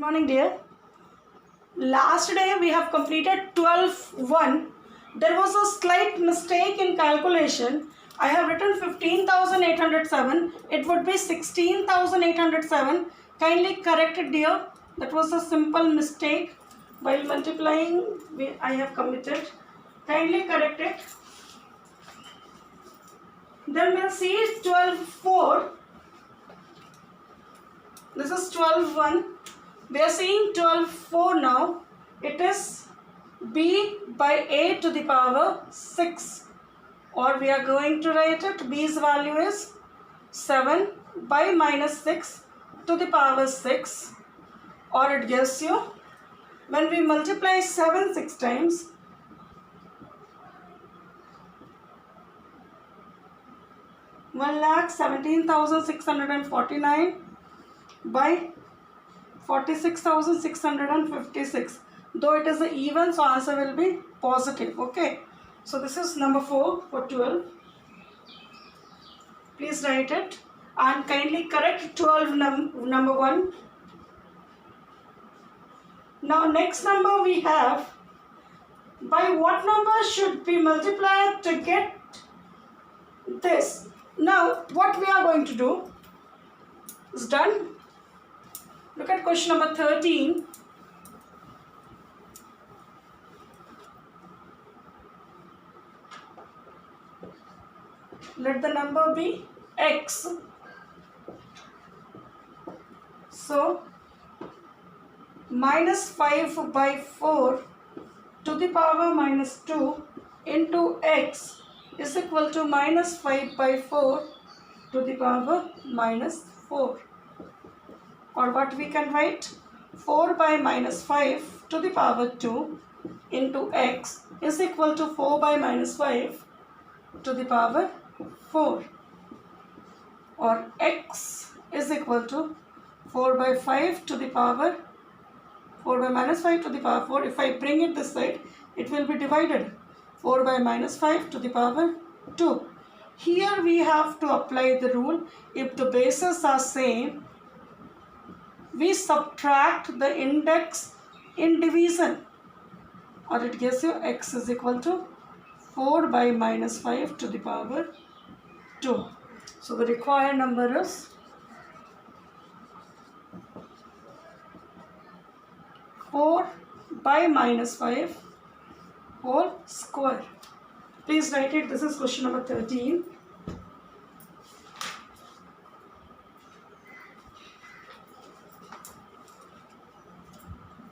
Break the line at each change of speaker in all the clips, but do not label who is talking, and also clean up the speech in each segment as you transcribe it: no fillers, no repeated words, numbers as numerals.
Morning, dear. Last day we have completed 12:1. There was a slight mistake in calculation. I have written 15,807. It would be 16,807. Kindly correct it, dear. That was a simple mistake. While multiplying, I have committed. Kindly correct it. Then we'll see 12:4. This is 12:1. We are seeing 12:4 now. It is b by a to the power 6, or we are going to write it, b's value is 7 by minus 6 to the power 6, or it gives you, when we multiply 7 6 times, one lakh 17,649 by 46,656. Though it is an even, so answer will be positive. Okay, so this is number 4 for 12. Please write it and kindly correct 12 number 1. Now next number we have, by what number should we multiply to get this? Now what we are going to do is done. Look at question number 13. Let the number be x. So minus 5 by 4 to the power minus 2 into x is equal to minus 5 by 4 to the power minus 4. Or what we can write, 4 by minus 5 to the power 2 into x is equal to 4 by minus 5 to the power 4, or x is equal to 4 by 5 to the power 4 by minus 5 to the power 4. If I bring it this side, it will be divided, 4 by minus 5 to the power 2. Here we have to apply the rule, if the bases are same, we subtract the index in division, or it gives you x is equal to 4 by minus 5 to the power 2. So the required number is 4 by minus 5 whole square. Please write it. This is question number 13.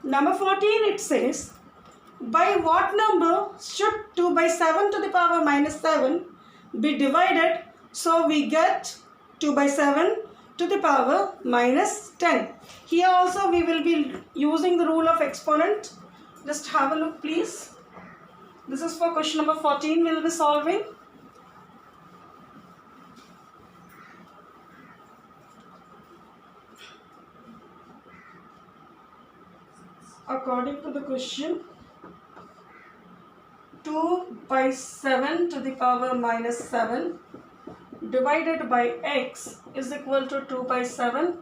Number 14, it says, by what number should 2 by 7 to the power minus 7 be divided so we get 2 by 7 to the power minus 10? Here also we will be using the rule of exponent. Just have a look, please. This is for question number 14 we will be solving. According to the question, 2 by 7 to the power minus 7 divided by x is equal to 2 by 7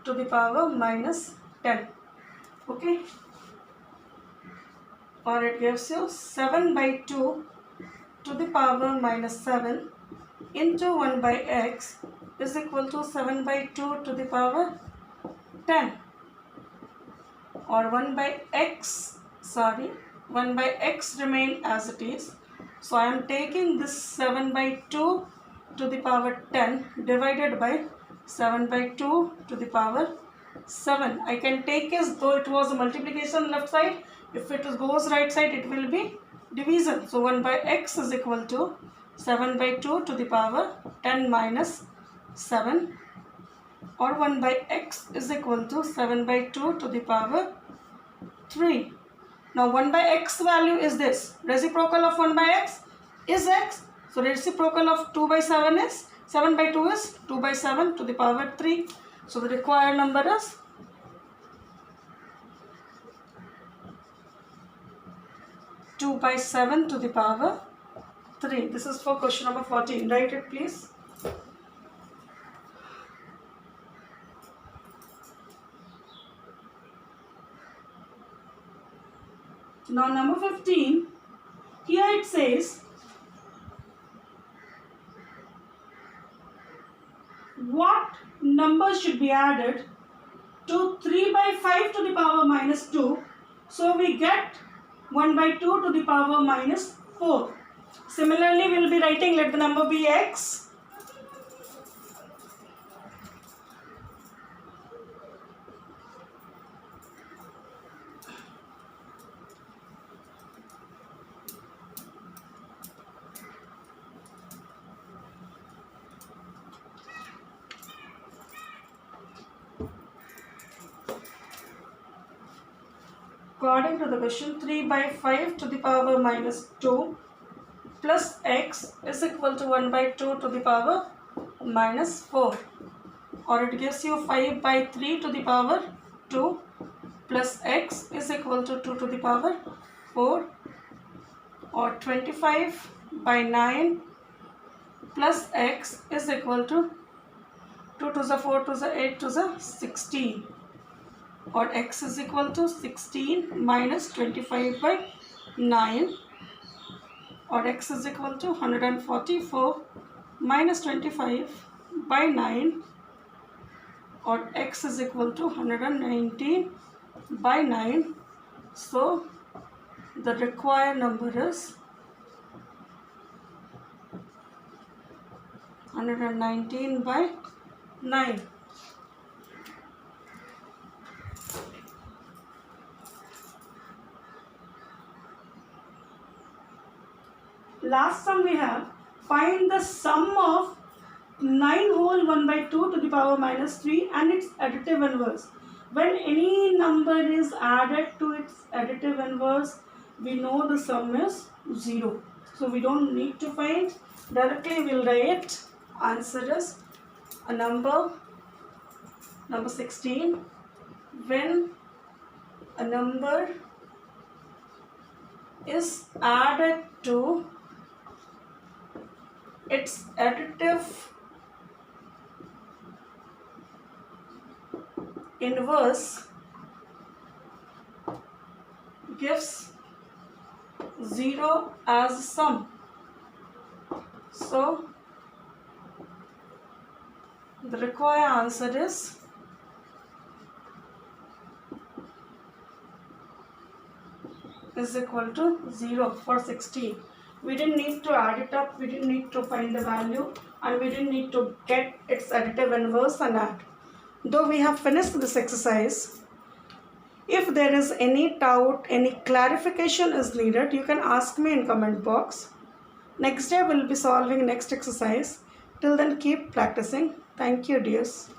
to the power minus 10. Okay, or it gives you 7 by 2 to the power minus 7 into 1 by x is equal to 7 by 2 to the power 10, or 1 by x remain as it is. So I am taking this 7 by 2 to the power 10 divided by 7 by 2 to the power 7. I can take as though it was a multiplication left side. If it goes right side, it will be division. So 1 by x is equal to 7 by 2 to the power 10 minus 7, or 1 by x is equal to 7 by 2 to the power 3. Now 1 by x value is this. Reciprocal of 1 by x is x. So reciprocal of 2 by 7 is 7 by 2 is 2 by 7 to the power 3. So the required number is 2 by 7 to the power 3. This is for question number 14. Write it, please. Now number 15, here it says what number should be added to 3 by 5 to the power minus 2. So we get 1 by 2 to the power minus 4. Similarly, we will be writing let the number be x. According to the question, 3 by 5 to the power minus 2 plus x is equal to 1 by 2 to the power minus 4. Or it gives you 5 by 3 to the power 2 plus x is equal to 2 to the power 4. Or 25 by 9 plus x is equal to 2 to the 4 to the 8 to the 16. Or x is equal to 16 minus 25 by 9. Or x is equal to 144 minus 25 by 9. Or x is equal to 119 by 9. So the required number is 119 by 9. Last sum we have, find the sum of 9 whole 1 by 2 to the power minus 3 and its additive inverse. When any number is added to its additive inverse, we know the sum is 0. So we don't need to find, directly we'll write answer is a number 16. When a number is added to its additive inverse gives 0 as sum. So the required answer is equal to 0 for 16. We didn't need to add it up, we didn't need to find the value, and we didn't need to get its additive inverse and add. Though we have finished this exercise, if there is any doubt, any clarification is needed, you can ask me in comment box. Next day we'll be solving next exercise. Till then, keep practicing. Thank you, dears.